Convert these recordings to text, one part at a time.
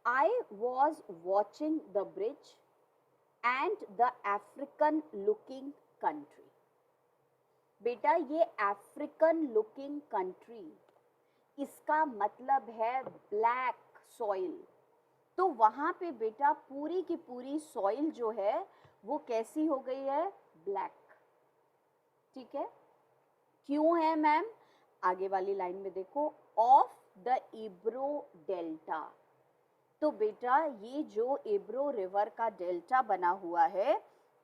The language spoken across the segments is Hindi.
I was watching the bridge and the African looking country. बेटा ये अफ्रीकन लुकिंग कंट्री, इसका मतलब है ब्लैक सॉइल। तो वहां पे बेटा पूरी की पूरी सॉइल जो है वो कैसी हो गई है, ब्लैक। ठीक है, क्यों है मैम, आगे वाली लाइन में देखो, ऑफ द इब्रो डेल्टा। तो बेटा ये जो इब्रो रिवर का डेल्टा बना हुआ है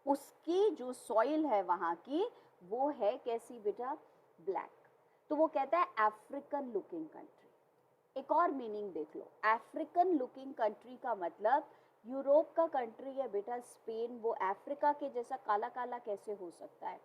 उसकी जो सॉइल है वहां की वो है कैसी बेटा, ब्लैक। तो वो कहता है अफ्रीकन लुकिंग कंट्री। एक और मीनिंग देख लो, अफ्रीकन लुकिंग कंट्री का मतलब यूरोप का कंट्री है बेटा, स्पेन, वो अफ्रीका के जैसा काला काला कैसे हो सकता है।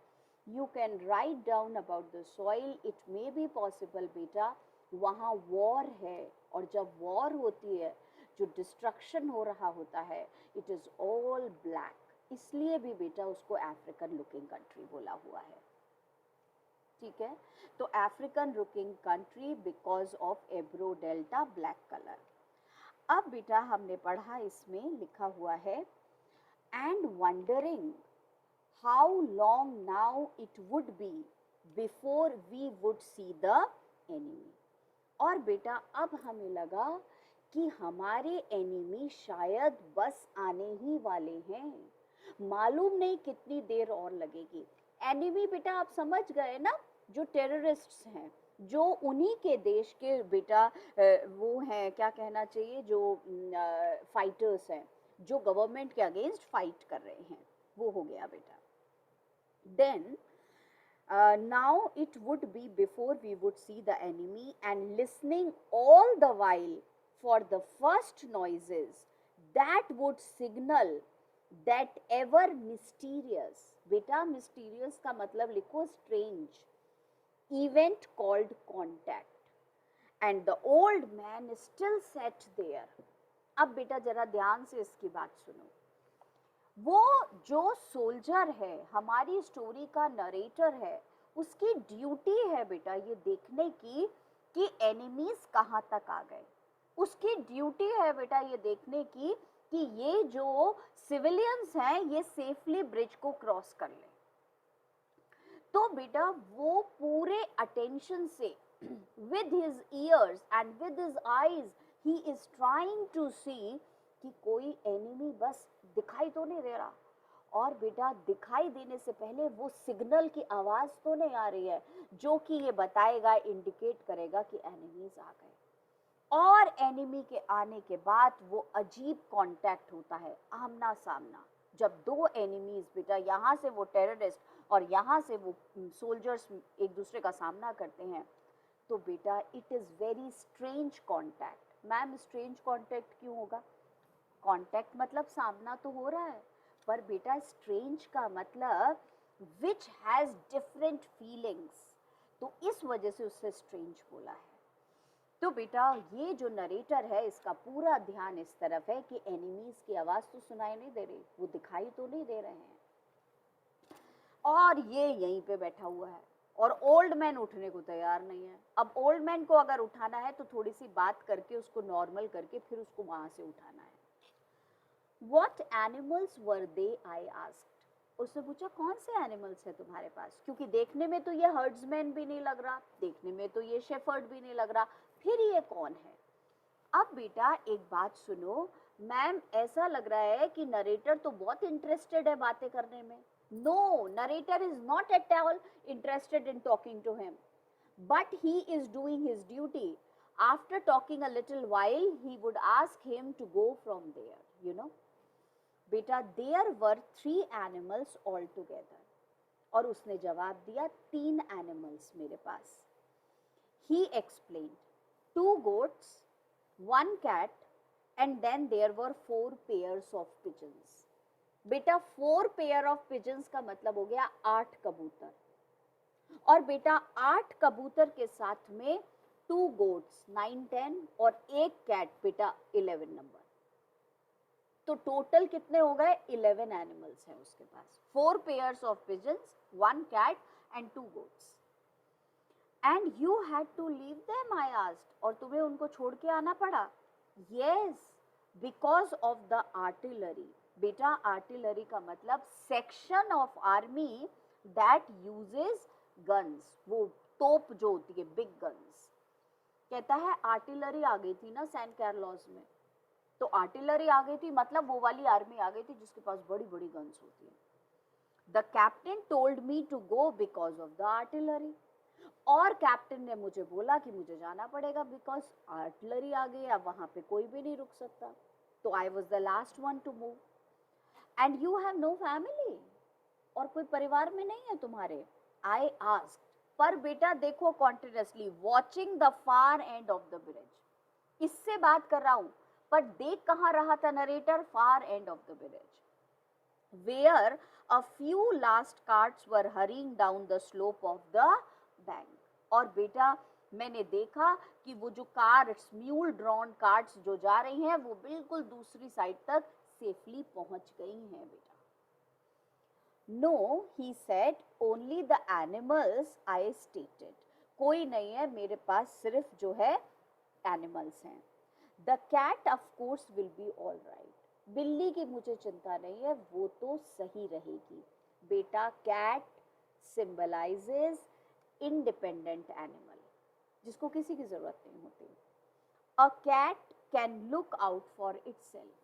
You can write down about the soil, it may be possible बेटा वहाँ वॉर है, और जब वॉर होती है जो डिस्ट्रक्शन हो रहा होता है इट इज ऑल ब्लैक, इसलिए भी बेटा उसको अफ्रीकन लुकिंग कंट्री बोला हुआ है। ठीक है, तो African looking country because of Ebro delta, black colour. अब बेटा हमने पढ़ा, इसमें लिखा हुआ है and wondering how long now it would be before we would see the enemy. और बेटा अब हमें लगा कि हमारे एनिमी शायद बस आने ही वाले हैं, मालूम नहीं कितनी देर और लगेगी। एनिमी बेटा आप समझ गए ना, जो टेररिस्ट्स हैं, जो उन्हीं के देश के बेटा वो हैं, क्या कहना चाहिए, जो फाइटर्स हैं, जो गवर्नमेंट के अगेंस्ट फाइट कर रहे हैं, वो हो गया बेटा। Then now it would be before we would see the enemy, and listening all the while for the first noises that would signal that ever mysterious, beta mysterious का मतलब लिखो strange event called contact, and the old man still sat there। अब बेटा जरा ध्यान से इसकी बात सुनो, वो जो सोल्जर है, हमारी स्टोरी का नरेटर है, उसकी ड्यूटी है बेटा ये देखने की कि एनिमीज कहाँ तक आ गए। उसकी ड्यूटी है बेटा ये देखने की कि ये जो सिविलियंस हैं ये सेफली ब्रिज को क्रॉस कर ले। तो बेटा वो पूरे अटेंशन से with his ears and with his eyes he is trying to see कि कोई एनिमी बस दिखाई तो नहीं दे रहा, और बेटा दिखाई देने से पहले वो सिग्नल की आवाज तो नहीं आ रही है जो कि ये बताएगा, इंडिकेट करेगा कि एनिमीज आ गए। और एनिमी के आने के बाद वो अजीब कांटेक्ट होता है, आमना सामना। जब दो एनिमीज बेटा यहाँ से वो टेररिस्ट और यहाँ से वो सोल्जर्स एक दूसरे का सामना करते हैं, तो बेटा it is very strange contact. Ma'am strange contact क्यों होगा, कांटेक्ट मतलब सामना तो हो रहा है, पर बेटा स्ट्रेंज का मतलब विच हैज डिफरेंट फीलिंग्स, तो इस वजह से उससे स्ट्रेंज बोला है। तो बेटा ये जो नरेटर है इसका पूरा ध्यान इस तरफ है कि एनिमीज की आवाज तो सुनाई नहीं दे रही, वो दिखाई तो नहीं दे रहे हैं, और ये यहीं पे बैठा हुआ है, और ओल्ड मैन उठने को तैयार नहीं है। अब ओल्ड मैन को अगर उठाना है तो थोड़ी सी बात करके उसको नॉर्मल करके फिर उसको वहां से उठाना है। What animals were they? I asked. उसने पूछा कौन से एनिमल्स है तुम्हारे पास, क्योंकि देखने में तो ये हर्ड्समैन भी नहीं लग रहा, देखने में तो ये शेफर्ड भी नहीं लग रहा, फिर ये कौन है। अब बेटा एक बात सुनो मैम, ऐसा लग रहा है कि नरेटर तो बहुत इंटरेस्टेड है बातें करने में। No, narrator is not at all interested in talking to him, but he is doing his duty. After talking a little while, he would ask him to go from there, you know. बेटा there were 3 animals altogether, और उसने जवाब दिया 3 animals मेरे पास। He explained 2 goats, 1 cat, and then there were 4 pairs of pigeons। बेटा 4 pair of pigeons का मतलब हो गया 8 कबूतर, और बेटा 8 कबूतर के साथ में 2 goats 9 10 और 1 cat बेटा 11 नंबर। तो टोटल कितने हो गए, 11 एनिमल्स हैं उसके पास। 4 pairs of pigeons, 1 cat and 2 goats। And you had to leave them, I asked। और तुम्हें उनको छोड़ के आना पड़ा। Yes, because of the artillery. बेटा आर्टिलरी का मतलब section of army that uses guns, वो तोप जो होती है, बिग गन्स। कहता है आर्टिलरी आ गई थी ना सैन कार्लोस में, तो आर्टिलरी आ गई थी मतलब वो वाली आर्मी आ गई थी जिसके पास बड़ी बड़ी गन्स होती है। The captain told me to go because of the artillery. और कैप्टन ने मुझे बोला कि मुझे जाना पड़ेगा बिकॉज आर्टिलरी आ गई, अब वहां पे कोई भी नहीं रुक सकता। तो I was the last one to move. And you have no family, और कोई परिवार में नहीं है तुम्हारे? I asked. पर बेटा देखो continuously watching the far end of the bridge, इससे बात कर रहा हूं, पर देख कहां रहा था narrator? Far end of the bridge, where a few last carts were hurrying down the slope of the bank. और बेटा मैंने देखा कि वो जो कार्ट्स, म्यूल ड्रॉन कार्ट्स जो जा रही हैं, वो बिल्कुल दूसरी साइड तक सेफली पहुंच गई हैं बेटा। No he said, only the animals I stated. कोई नहीं है मेरे पास, सिर्फ जो है एनिमल्स हैं। The cat of course will be all right. बिल्ली की मुझे चिंता नहीं है, वो तो सही रहेगी। बेटा कैट सिंबलाइजेस इंडिपेंडेंट एनिमल, जिसको किसी की जरूरत नहीं होती। A cat can look out for itself,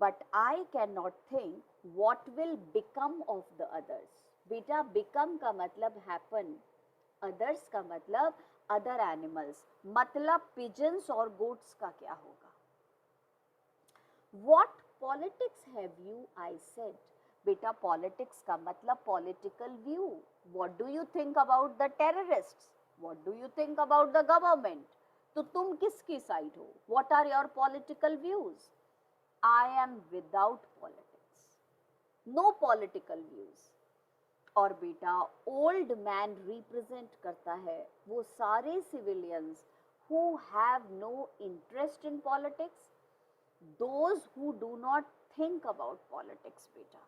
but I cannot think what will become of the others। बेटा become का मतलब happen, others का मतलब other animals, मतलब pigeons और goats का क्या होगा? What politics have you? I said। बेटा politics का मतलब political view। What do you think about the terrorists? What do you think about the government? तो तुम किसकी साइड हो? What are your political views? I am without politics, no political views। और बेटा ओल्ड मैन रिप्रेजेंट करता है वो सारे civilians who have no interest in politics, those who do not think about politics। बेटा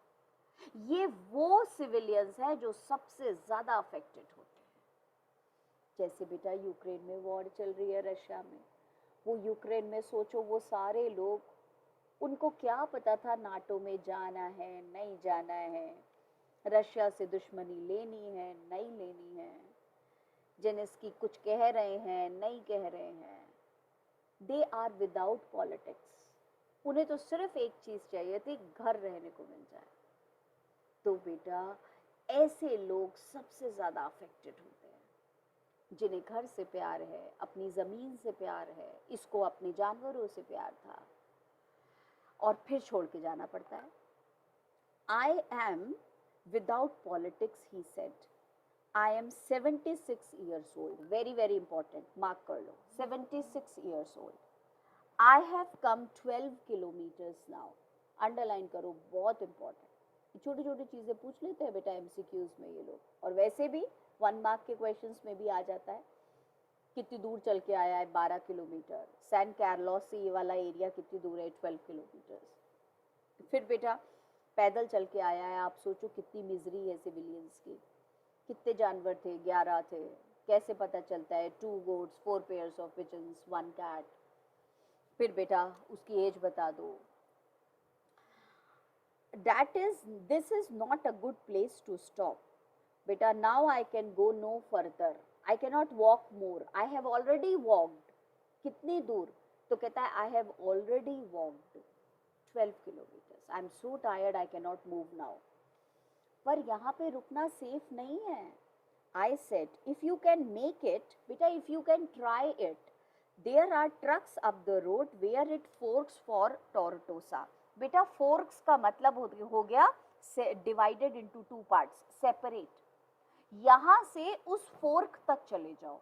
ये वो सिविलियंस है जो सबसे ज्यादा अफेक्टेड होते हैं। जैसे बेटा यूक्रेन में वॉर चल रही है रशिया में, वो यूक्रेन में सोचो वो सारे लोग, उनको क्या पता था नाटो में जाना है नहीं जाना है, रशिया से दुश्मनी लेनी है नहीं लेनी है, जेलेंस्की कुछ कह रहे हैं नहीं कह रहे हैं। दे आर विदाउट पॉलिटिक्स, उन्हें तो सिर्फ एक चीज चाहिए थी, घर रहने को मिल जाए। तो बेटा ऐसे लोग सबसे ज्यादा अफेक्टेड होते हैं, जिन्हें घर से प्यार है, अपनी जमीन से प्यार है, इसको अपने जानवरों से प्यार था, और फिर छोड़ के जाना पड़ता है। I am without politics, he said. I am 76 years old, very very important, mark कर लो, 76 years old. I have come 12 kilometres now, underline करो, बहुत इंपॉर्टेंट। छोटी छोटी चीजें पूछ लेते हैं बेटा एमसीक्यूज में ये लोग, और वैसे भी 1 मार्क के क्वेश्चंस में भी आ जाता है। कितनी दूर चल के आया है? 12 किलोमीटर। सैन कार्लोस से ये वाला एरिया कितनी दूर है? 12 किलोमीटर। फिर बेटा पैदल चल के आया है, आप सोचो कितनी मिजरी है सिविलियंस की। कितने जानवर थे? 11 थे। कैसे पता चलता है? 2 goats, 4 pairs of pigeons, 1 cat. फिर बेटा उसकी एज बता दो। This is not a good place to stop। बेटा now I can go no further, I cannot walk more, I have already walked। कितनी दूर? तो कहता है I have already walked 12 kilometers, I am so tired, I cannot move now। पर यहाँ पे रुकना सेफ नहीं है। I said if you can make it, बेटा if you can try it, there are trucks up the road where it forks for Tortosa। बेटा forks का मतलब हो गया divided into 2 parts, separate। यहां से उस फोर्क तक चले जाओ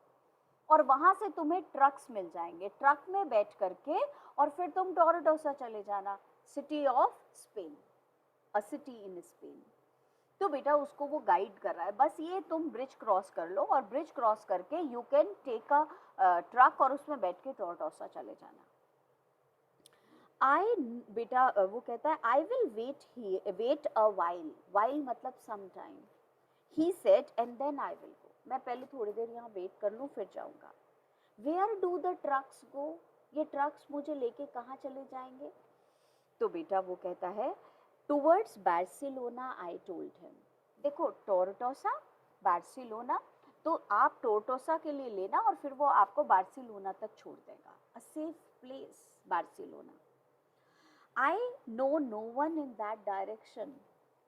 और वहां से तुम्हें ट्रक्स मिल जाएंगे, ट्रक में बैठ करके और फिर तुम टोरटोसा चले जाना, city of Spain, a city in Spain. तो बेटा उसको वो गाइड कर रहा है, बस ये तुम ब्रिज क्रॉस कर लो और ब्रिज क्रॉस करके you can take a truck और उसमें बैठ के टोरटोसा चले जाना। आई बेटा वो कहता है I will wait a while मतलब some time. He said and then I will go। मैं पहले थोड़ी देर यहाँ वेट कर लूँ फिर जाऊँगा। Where do the trucks go? ये ट्रक्स मुझे लेके कहाँ चले जाएंगे? तो बेटा वो कहता है towards Barcelona I told him. देखो टोरटोसा, बार्सिलोना, तो आप टोरटोसा के लिए लेना और फिर वो आपको बार्सिलोना तक छोड़ देगा। A safe place Barcelona. I know no one in that direction,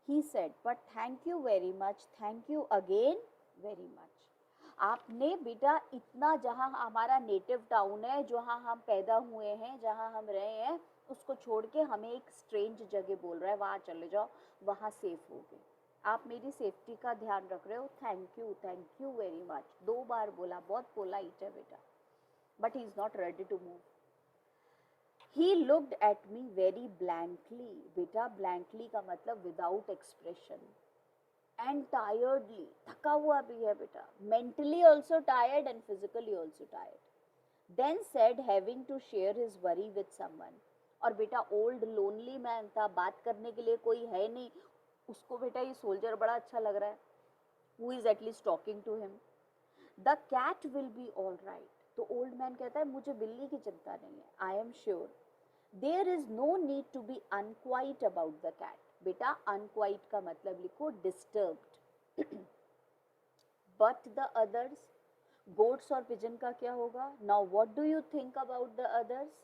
he said, but thank you very much, thank you again very much. आपने बेटा इतना, जहाँ हमारा नेटिव टाउन है, जहाँ हम पैदा हुए हैं, जहाँ हम रहे हैं, उसको छोड़ के हमें एक स्ट्रेंज जगह बोल रहा है वहाँ चले जाओ, वहाँ सेफ होगे। आप मेरी सेफ्टी का ध्यान रख रहे हो, थैंक यू वेरी मच। 2 बार बोला, बहुत पोलाइट है बेटा, but he is not ready to move. He looked at me very blankly. बेटा blankly का मतलब without expression. And tiredly. थका हुआ भी है बेटा. Mentally also tired and physically also tired. Then said having to share his worry with someone. और बेटा old lonely man था, बात करने के लिए कोई है नहीं. उसको बेटा ये soldier बड़ा अच्छा लग रहा है. Who is at least talking to him. The cat will be all right. तो old man कहता है मुझे बिल्ली की चिंता नहीं है. I am sure. There is no need to be unquiet about the cat. बेटा unquiet का मतलब लिखो disturbed. But the others, goats और pigeon का क्या होगा? Now what do you think about the others?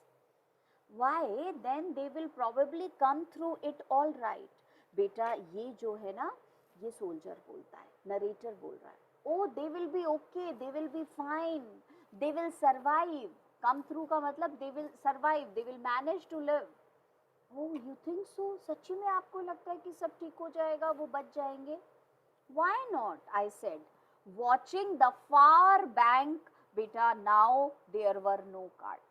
Why then they will probably come through it all right. बेटा ये जो है ना, ये सोल्जर बोलता है, नरेटर बोल रहा है. Oh, they will be okay, they will be fine, they will survive. Come through का मतलब they will survive, they will manage to live. Oh, you think so? सच्ची में आपको लगता है कि सब ठीक हो जाएगा, वो बच जाएंगे? Why not? I said, watching the far bank. बेटा now there were no carts.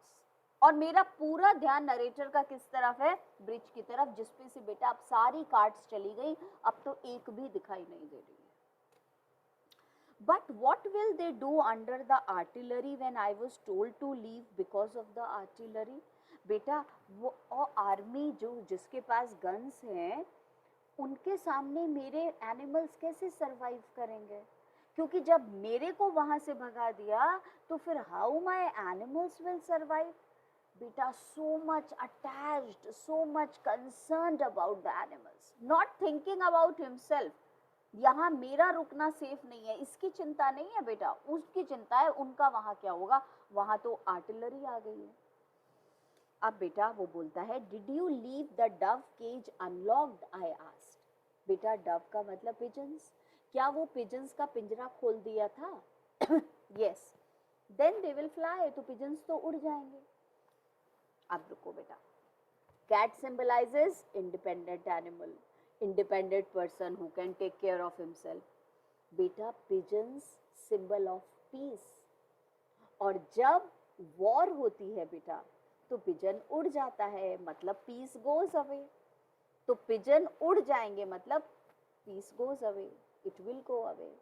और मेरा पूरा ध्यान नरेटर का किस तरफ है? ब्रिज की तरफ, जिसपे से बेटा अब सारी कार्ट्स चली गई, अब तो एक भी दिखाई नहीं दे रही है. But what will they do under the artillery when I was told to leave because of the artillery? बेटा वो आर्मी जो जिसके पास गन्स हैं, उनके सामने मेरे एनिमल्स कैसे सरवाइव करेंगे? क्योंकि जब मेरे को वहां से भगा दिया तो फिर how my animals will survive? बेटा so much attached, so much concerned about the animals, not thinking about himself. यहाँ मेरा रुकना सेफ नहीं है, इसकी चिंता नहीं है बेटा, उसकी चिंता है उनका वहां क्या होगा. वहां तो आर्टिलरी आ गई है. अब बेटा वो बोलता है did you leave the dove cage unlocked? I asked. बेटा डव का मतलब पिजन्स. क्या वो पिजन्स का पिंजरा खोल दिया था? Yes. Then they will fly. तो पिजन्स तो उड़ जाएंगे. अब रुको बेटा. Cat symbolises independent animal, independent person who can take care of himself. बेटा pigeons symbol of peace. और जब war होती है बेटा तो pigeon उड़ जाता है, मतलब peace goes away. तो pigeon उड़ जाएंगे मतलब peace goes away, it will go away.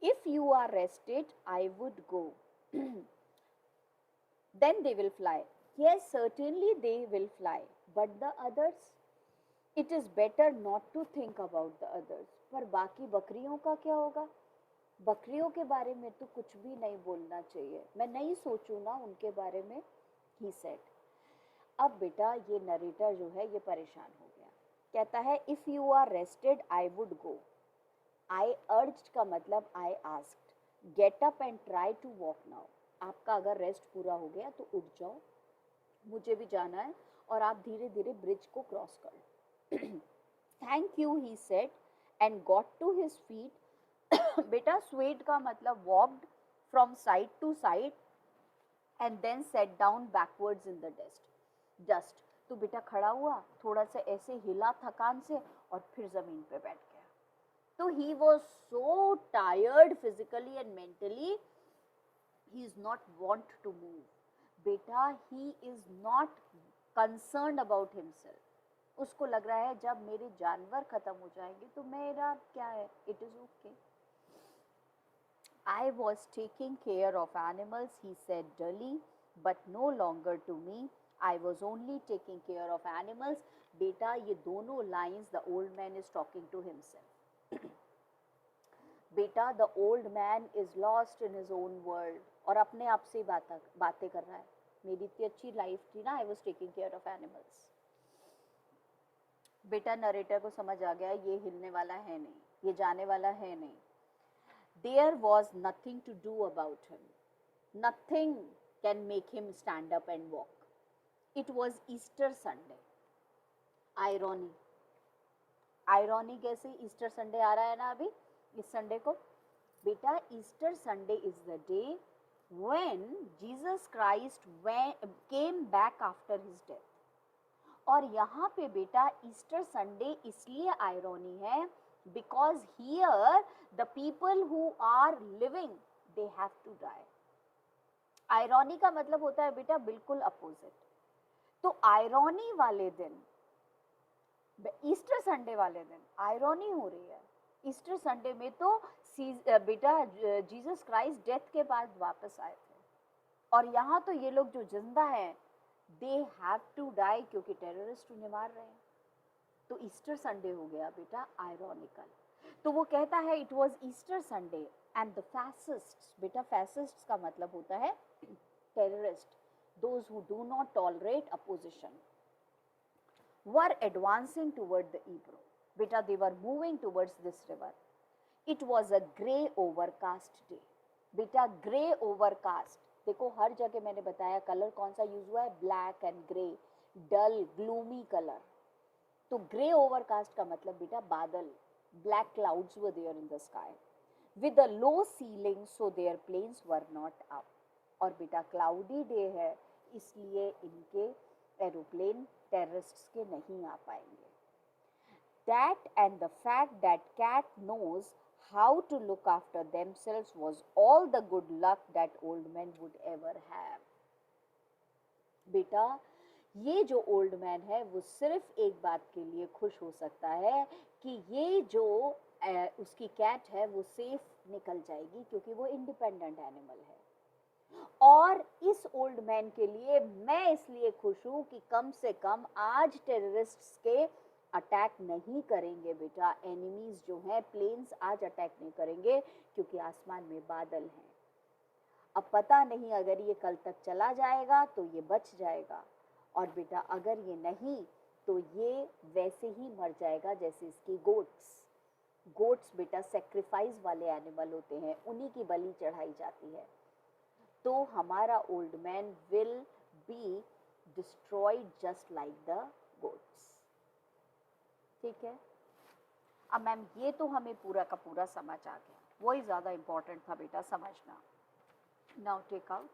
If you are rested, I would go. Then they will fly. Yes, certainly they will fly. But the others? It is better not to think about the others. पर बाकी बकरियों का क्या होगा? बकरियों के बारे में तो कुछ भी नहीं बोलना चाहिए, मैं नहीं सोचूं ना उनके बारे में. He said. अब बेटा ये नरेटर जो है ये परेशान हो गया. कहता है if you are rested I would go. I urged का मतलब I asked. Get up and try to walk now. आपका अगर रेस्ट पूरा हो गया तो उठ जाओ, मुझे भी जाना है, और आप धीरे धीरे ब्रिज को क्रॉस कर लो. Thank you, he said, and got to his feet. बेटा swayed का मतलब walked from side to side and then sat down backwards in the dust. तो बेटा खड़ा हुआ, थोड़ा सा ऐसे हिला थकान से और फिर जमीन पे बैठ गया. तो he was so tired physically and mentally, he is not want to move. बेटा he is not concerned about himself. उसको लग रहा है जब मेरे जानवर खत्म हो जाएंगे तो मेरा क्या है, it is okay. I was taking care of animals, he said dully, but no longer to me. I was only taking care of animals. बेटा ये दोनों lines the old man is talking to himself. बेटा the old man is lost in his own world. और अपने आप से ही बातें कर रहा है। मेरी इतनी अच्छी लाइफ थी ना, I was taking care of animals. बेटा नरेटर को समझ आ गया ये हिलने वाला है नहीं, ये जाने वाला है नहीं। There was nothing to do about him. Nothing can make him stand up and walk. It was Easter Sunday. Irony. Irony कैसे? ईस्टर संडे आ रहा है ना अभी, इस संडे को। बेटा Easter Sunday is the day when Jesus Christ came back after his death. और यहाँ पे बेटा ईस्टर संडे इसलिए आयरॉनी है because here the people who are living they have to die. आयरॉनी का मतलब होता है बेटा बिल्कुल अपोजिट। तो आयरॉनी वाले दिन, ईस्टर संडे वाले दिन आयरॉनी हो रही है। ईस्टर संडे में तो बेटा जीसस क्राइस्ट डेथ के बाद वापस आए थे, और यहाँ तो ये लोग जो जिंदा हैं दे हैव टू डाई क्योंकि टेररिस्ट उन्हें मार रहे हैं। तो ईस्टर संडे हो गया बेटा आयरॉनिकल। तो वो कहता है it was Easter Sunday and the fascists, बेटा फैसिस्ट्स का मतलब होता है terrorist, those who do not tolerate opposition, were advancing toward the Ebro. Beta, they were moving towards this river. It was a grey overcast day. Beta, grey overcast. देखो हर जगह मैंने बताया कलर कौन सा यूज हुआ है, black and grey, dull gloomy colour. तो ग्रे ओवरकास्ट का मतलब बेटा बादल, black clouds were there in the sky with a low ceiling so their planes were not up. और बेटा क्लाउडी डे है इसलिए इनके एरोप्लेन टेररिस्ट्स के नहीं आ पाएंगे। That and the fact that cat knows how to look after themselves was all the good luck that old man would ever have. बेटा ये जो ओल्ड मैन है वो सिर्फ एक बात के लिए खुश हो सकता है कि ये जो उसकी कैट है वो सेफ निकल जाएगी क्योंकि वो इंडिपेंडेंट एनिमल है। और इस ओल्ड मैन के लिए मैं इसलिए खुश हूं कि कम से कम आज टेररिस्ट्स के अटैक नहीं करेंगे बेटा, एनिमीज जो हैं प्लेन्स आज अटैक नहीं करेंगे क्योंकि आसमान में बादल हैं। अब पता नहीं अगर ये कल तक चला जाएगा तो ये बच जाएगा, और बेटा अगर ये नहीं तो ये वैसे ही मर जाएगा जैसे इसकी गोट्स बेटा सेक्रीफाइस वाले एनिमल होते हैं, उन्हीं की बलि चढ़ाई जाती है। तो हमारा old man will be destroyed just like the goats. ठीक है, अब मैम ये तो हमें पूरा का पूरा समझ आ गया, वही ज़्यादा इम्पोर्टेंट था बेटा समझना। Now take out